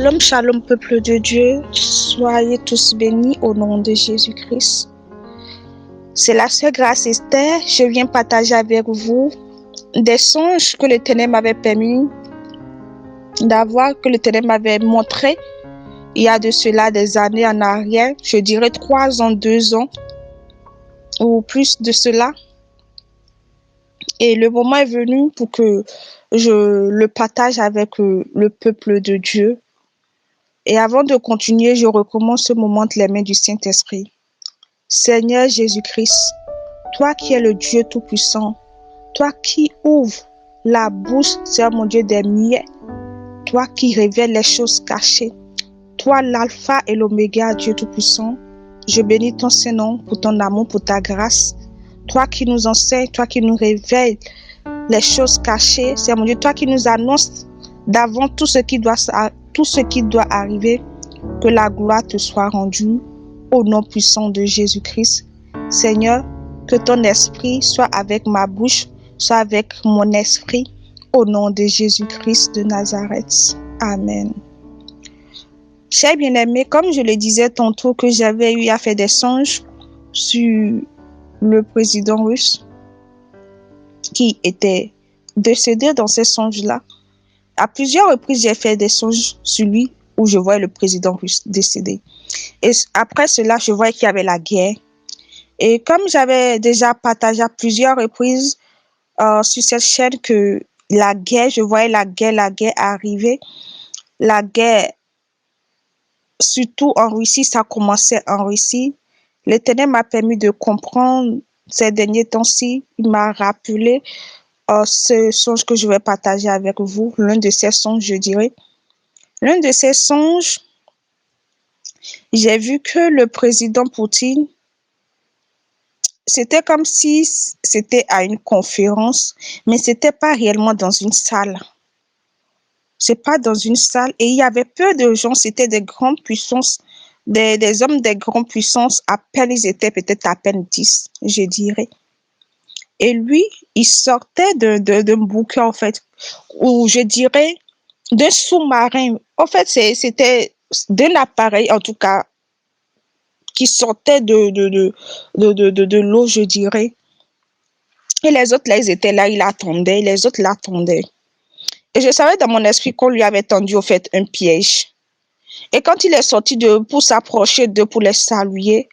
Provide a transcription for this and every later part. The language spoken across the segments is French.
Shalom, shalom, peuple de Dieu. Soyez tous bénis au nom de Jésus-Christ. C'est la sœur Grâce Esther. Je viens partager avec vous des songes que l'Éternel m'avait permis d'avoir, que l'Éternel m'avait montré il y a de cela des années en arrière. Je dirais 3 ans, 2 ans ou plus de cela. Et le moment est venu pour que je le partage avec le peuple de Dieu. Et avant de continuer, je recommence ce moment de les mains du Saint-Esprit. Seigneur Jésus-Christ, toi qui es le Dieu Tout-Puissant, toi qui ouvres la bouche, Seigneur mon Dieu, des muets, toi qui révèles les choses cachées, toi l'alpha et l'oméga, Dieu Tout-Puissant, je bénis ton Saint-Nom pour ton amour, pour ta grâce, toi qui nous enseignes, toi qui nous révèles les choses cachées, Seigneur mon Dieu, toi qui nous annonces d'avant tout ce qui doit arriver, que la gloire te soit rendue au nom puissant de Jésus-Christ. Seigneur, que ton esprit soit avec ma bouche, soit avec mon esprit, au nom de Jésus-Christ de Nazareth. Amen. Chers bien-aimés, comme je le disais tantôt que j'avais eu à faire des songes sur le président russe qui était décédé dans ces songes-là. À plusieurs reprises, j'ai fait des songes sur lui où je voyais le président russe décédé. Et après cela, je voyais qu'il y avait la guerre. Et comme j'avais déjà partagé à plusieurs reprises sur cette chaîne que la guerre, je voyais la guerre arriver. La guerre, surtout en Russie, ça commençait en Russie. L'Éternel m'a permis de comprendre ces derniers temps-ci. Il m'a rappelé ce songe que je vais partager avec vous, l'un de ces songes, je dirais. L'un de ces songes, j'ai vu que le président Poutine, c'était comme si c'était à une conférence, mais c'était pas réellement dans une salle. C'est pas dans une salle et il y avait peu de gens, c'était des grandes puissances, des hommes des grandes puissances, à peine ils étaient peut-être à peine 10, je dirais. Et lui, il sortait d'un bouquin en fait, ou je dirais d'un sous-marin. En fait, c'était d'un appareil en tout cas qui sortait de l'eau, je dirais. Et les autres, là, ils étaient là, ils attendaient, les autres l'attendaient. Et je savais dans mon esprit qu'on lui avait tendu, au fait, un piège. Et quand il est sorti pour s'approcher d'eux, pour les saluer,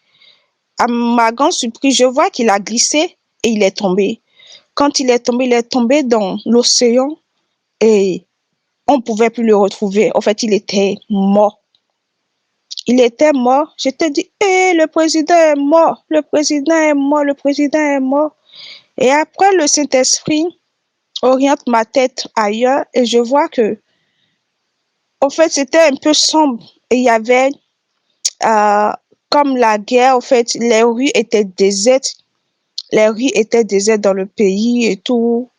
à ma grande surprise, je vois qu'il a glissé et il est tombé. Quand il est tombé dans l'océan et on ne pouvait plus le retrouver. En fait, il était mort. Il était mort. Je te dis, le président est mort, le président est mort, le président est mort. Et après, le Saint-Esprit oriente ma tête ailleurs et je vois que, en fait, c'était un peu sombre. Et il y avait, comme la guerre, en fait, les rues étaient désertes. Les rues étaient désertes dans le pays et tout.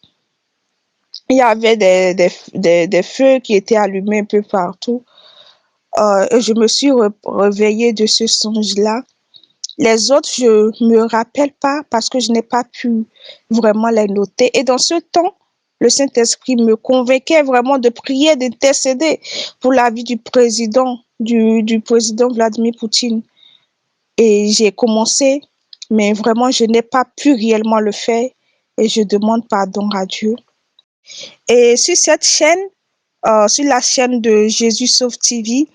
Il y avait des feux qui étaient allumés un peu partout. Et je me suis réveillée de ce songe-là. Les autres, je ne me rappelle pas parce que je n'ai pas pu vraiment les noter. Et dans ce temps, le Saint-Esprit me convainquait vraiment de prier, d'intercéder pour la vie du président Vladimir Poutine. Et j'ai commencé, mais vraiment, je n'ai pas pu réellement le faire. Et je demande pardon à Dieu. Et sur cette chaîne, sur la chaîne de Jésus Sauve TV,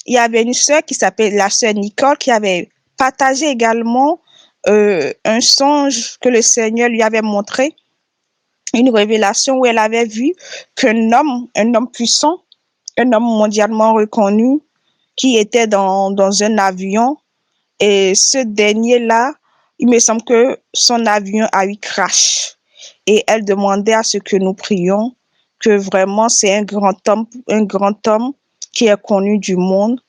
il y avait une sœur qui s'appelle la sœur Nicole qui avait partagé également un songe que le Seigneur lui avait montré, une révélation où elle avait vu qu'un homme, un homme puissant, un homme mondialement reconnu qui était dans un avion et ce dernier-là, il me semble que son avion a eu crash et elle demandait à ce que nous prions que vraiment c'est un grand homme qui est connu du monde.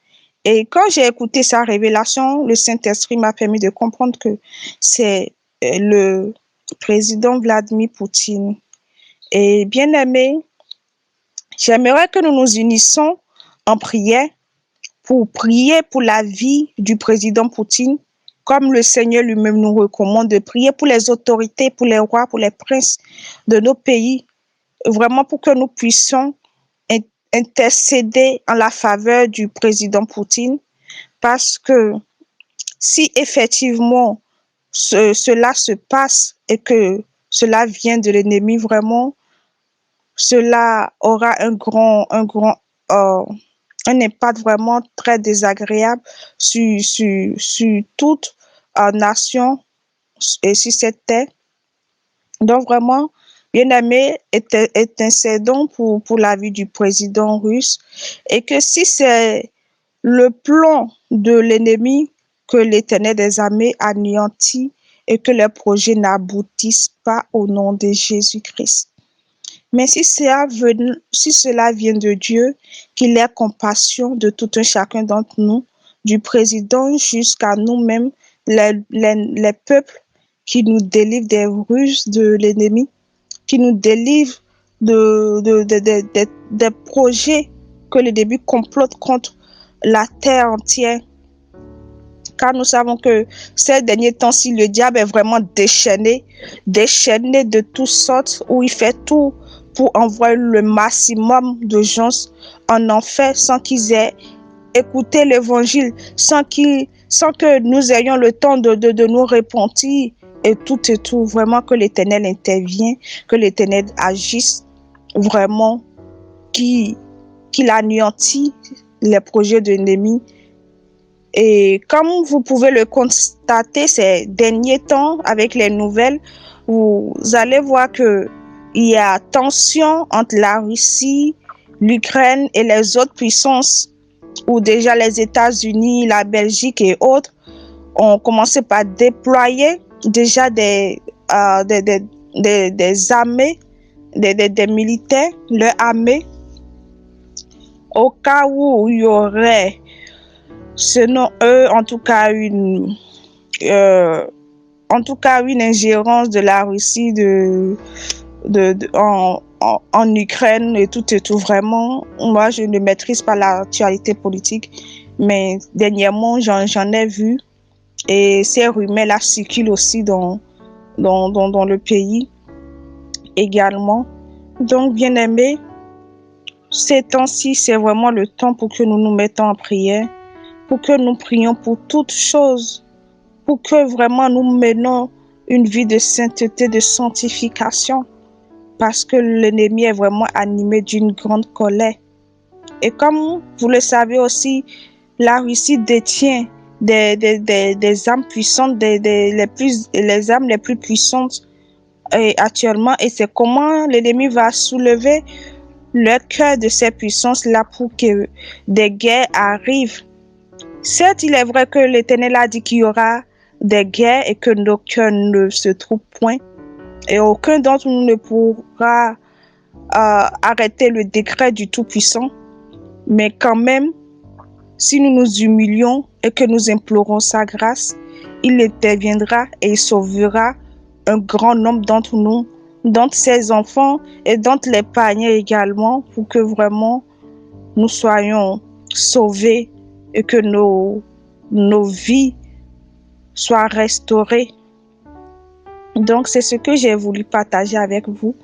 Et quand j'ai écouté sa révélation, le Saint-Esprit m'a permis de comprendre que c'est le président Vladimir Poutine. Et bien aimé, j'aimerais que nous nous unissions en prière pour prier pour la vie du président Poutine, comme le Seigneur lui-même nous recommande de prier pour les autorités, pour les rois, pour les princes de nos pays, vraiment pour que nous puissions intercéder en la faveur du président Poutine parce que si effectivement cela se passe et que cela vient de l'ennemi, vraiment, cela aura euh, un impact vraiment très désagréable sur toute nation et sur cette terre. Donc vraiment, bien-aimé, intercédons pour la vie du président russe et que si c'est le plan de l'ennemi que l'Éternel des armées anéantit et que les projets n'aboutissent pas au nom de Jésus-Christ. Mais si cela vient de Dieu, qu'il ait compassion de tout un chacun d'entre nous, du président jusqu'à nous-mêmes, les peuples, qui nous délivrent des ruses de l'ennemi, qui nous délivrent des projets que l'ennemi complote contre la terre entière. Car nous savons que ces derniers temps-ci, le diable est vraiment déchaîné de toutes sortes, où il fait tout pour envoyer le maximum de gens en enfer sans qu'ils aient écouté l'évangile, sans que nous ayons le temps de nous repentir et tout. Vraiment que l'Éternel intervienne, que l'Éternel agisse vraiment, qu'il anéantit les projets de l'ennemi. Et comme vous pouvez le constater ces derniers temps avec les nouvelles, vous allez voir que il y a tension entre la Russie, l'Ukraine et les autres puissances, où déjà les États-Unis, la Belgique et autres ont commencé par déployer déjà des armées, des militaires, leur armée, au cas où il y aurait, selon eux, en tout cas une ingérence de la Russie en Ukraine et tout. Vraiment, moi je ne maîtrise pas l'actualité politique, mais dernièrement j'en ai vu et ces rumeurs-là circulent aussi dans le pays également. Donc, bien aimé, ces temps-ci, c'est vraiment le temps pour que nous nous mettons en prière, pour que nous prions pour toutes choses, pour que vraiment nous menons une vie de sainteté, de sanctification, parce que l'ennemi est vraiment animé d'une grande colère. Et comme vous le savez aussi, la Russie détient des armes puissantes, les armes les plus puissantes actuellement, et c'est comment l'ennemi va soulever le cœur de ces puissances-là pour que des guerres arrivent. Certes, il est vrai que l'Éternel a dit qu'il y aura des guerres et que nos cœurs ne se trouvent point, et aucun d'entre nous ne pourra arrêter le décret du Tout-Puissant. Mais quand même, si nous nous humilions et que nous implorons sa grâce, il interviendra et il sauvera un grand nombre d'entre nous, d'entre ses enfants et d'entre les païens également, pour que vraiment nous soyons sauvés et que nos vies soient restaurées. Donc, c'est ce que j'ai voulu partager avec vous.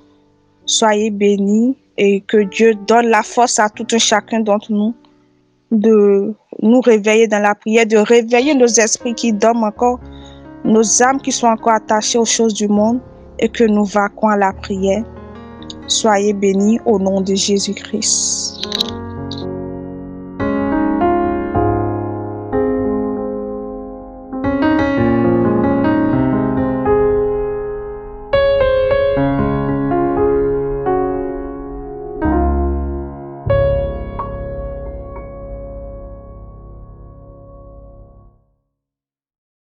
Soyez bénis et que Dieu donne la force à tout un chacun d'entre nous de nous réveiller dans la prière, de réveiller nos esprits qui dorment encore, nos âmes qui sont encore attachées aux choses du monde, et que nous vaquons à la prière. Soyez bénis au nom de Jésus-Christ.